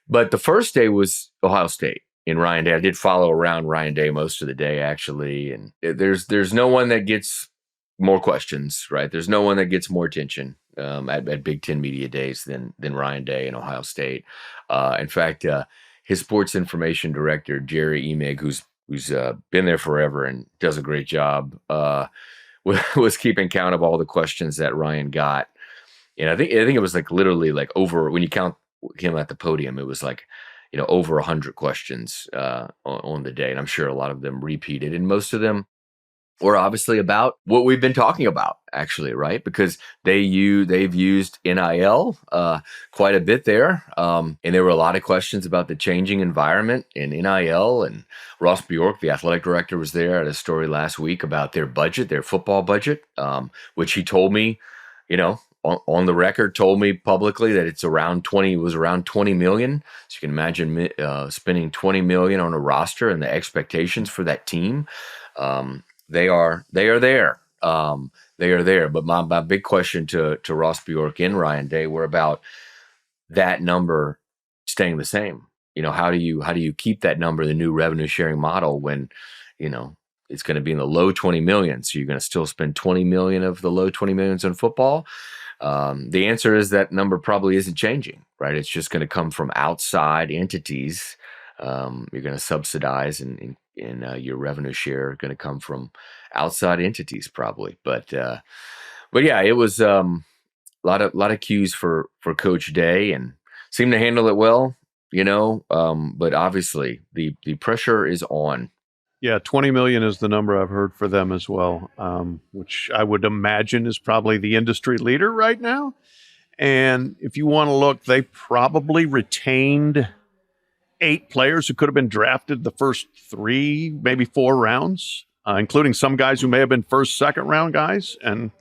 But the first day was Ohio State in Ryan Day. I did follow around Ryan Day most of the day, actually. And there's no one that gets more questions, right? There's no one that gets more attention at Big Ten Media Days than Ryan Day in Ohio State. In fact, his sports information director, Jerry Emig, who's been there forever and does a great job, was keeping count of all the questions that Ryan got. And I think it was like literally like over, when you count him at the podium, it was like, over 100 questions on the day. And I'm sure a lot of them repeated, and most of them were obviously about what we've been talking about, actually, right? Because they've used NIL quite a bit there. And there were a lot of questions about the changing environment in NIL. And Ross Bjork, the athletic director, was there at a story last week about their budget, their football budget, which he told me, on the record, told me publicly that it was around 20 million. So you can imagine spending 20 million on a roster and the expectations for that team. They are there. They are there. But my big question to Ross Bjork and Ryan Day were about that number staying the same. How do you keep that number, the new revenue sharing model, when, it's going to be in the low 20 million. So you're going to still spend 20 million of the low 20 millions on football. The answer is that number probably isn't changing, right? It's just going to come from outside entities. You're going to subsidize and your revenue share going to come from outside entities probably. But yeah, it was a lot of cues for Coach Day, and seemed to handle it well, but obviously the pressure is on. Yeah, 20 million is the number I've heard for them as well, which I would imagine is probably the industry leader right now. And if you want to look, they probably retained 8 players who could have been drafted the first 3, maybe 4 rounds, including some guys who may have been first, second round guys. And,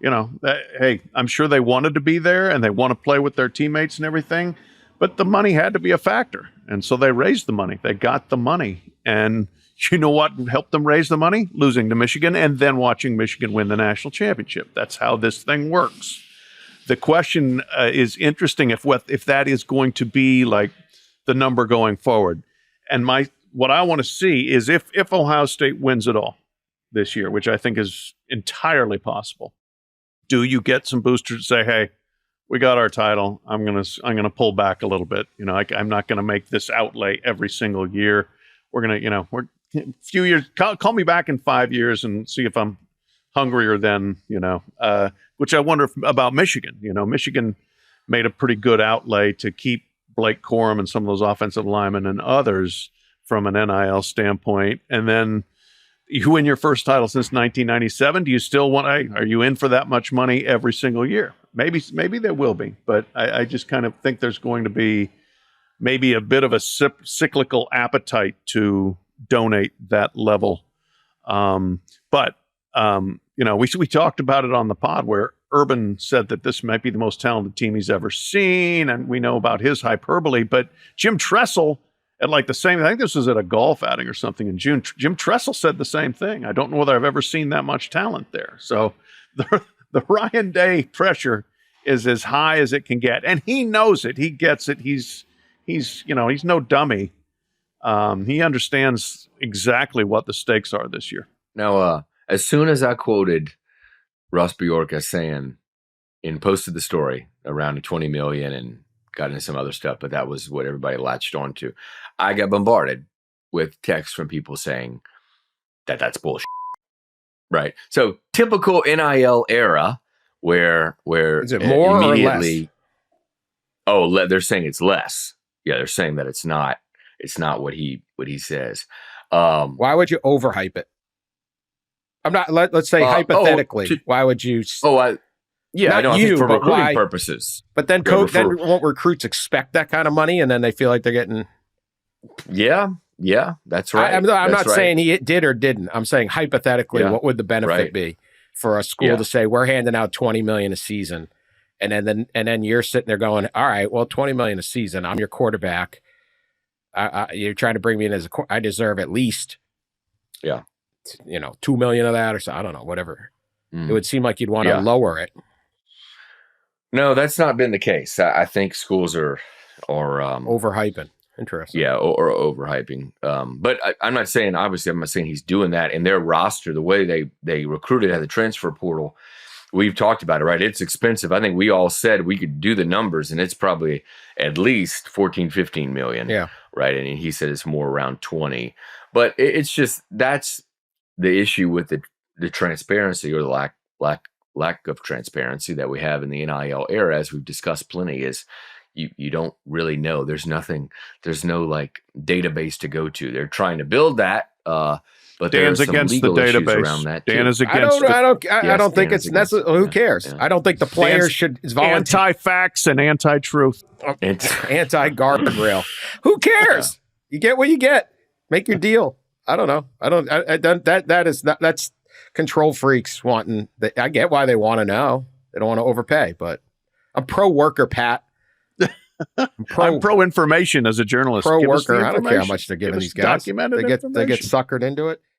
hey, I'm sure they wanted to be there and they want to play with their teammates and everything, but the money had to be a factor. And so they raised the money. They got the money. And you know what helped them raise the money? Losing to Michigan and then watching Michigan win the national championship. That's how this thing works. The question is interesting if that is going to be like the number going forward. And what I want to see is if Ohio State wins it all this year, which I think is entirely possible, do you get some boosters to say, hey, we got our title. I'm gonna pull back a little bit. I'm not gonna make this outlay every single year. We're gonna, we're a few years. Call me back in 5 years and see if I'm hungrier then. Which I wonder about Michigan. Michigan made a pretty good outlay to keep Blake Corum and some of those offensive linemen and others from an NIL standpoint. And then you win your first title since 1997. Do you still are you in for that much money every single year? Maybe there will be, but I just kind of think there's going to be maybe a bit of a cyclical appetite to donate that level. But we talked about it on the pod where Urban said that this might be the most talented team he's ever seen, and we know about his hyperbole. But Jim Tressel, at like the same, I think this was at a golf outing or something in June, Jim Tressel said the same thing. I don't know whether I've ever seen that much talent there. So the Ryan Day pressure is as high as it can get, and he knows it. He gets it. He's no dummy. He understands exactly what the stakes are this year. Now, as soon as I quoted Ross Bjork as saying and posted the story around the 20 million and got into some other stuff, but that was what everybody latched on to, I got bombarded with texts from people saying that's bullshit. Right. So typical NIL era where is it more immediately, or less? Oh, they're saying it's less. Yeah, they're saying that it's not what he says. Why would you overhype it? I'm not. Let's say hypothetically, why would you? I think for recruiting purposes. But then, then won't recruits expect that kind of money, and then they feel like they're getting? Yeah, that's right. I'm not saying he did or didn't. I'm saying hypothetically, what would the benefit be for a school to say we're handing out $20 million a season, and then you're sitting there going, all right, well, $20 million a season. I'm your quarterback. You're trying to bring me in as I deserve at least, 2 million of that, or so. I don't know, whatever. It would seem like you'd want to lower it. No, that's not been the case. I think schools are overhyping. Interesting. Yeah, or overhyping. But I'm not saying he's doing that. And their roster, the way they recruited at the transfer portal, we've talked about it, right? It's expensive. I think we all said we could do the numbers, and it's probably at least 14, 15 million. Yeah. Right. And he said it's more around 20. But it's just that's the issue with the transparency, or the lack of transparency that we have in the NIL era, as we've discussed plenty, is you don't really know. There's no like database to go to. They're trying to build that, but Dan's there's some against legal the issues database. around that too. Dan is against I don't think it's necessary. Who cares? Yeah. I don't think the players should volunteer. Anti-facts and anti-truth. Anti-guardrail. Who cares? You get what you get. Make your deal. I don't know. That's control freaks wanting. I get why they want to know. They don't want to overpay, but I'm pro worker, Pat. I'm pro information as a journalist. Pro worker. I don't care how much they're giving these guys. They get suckered into it.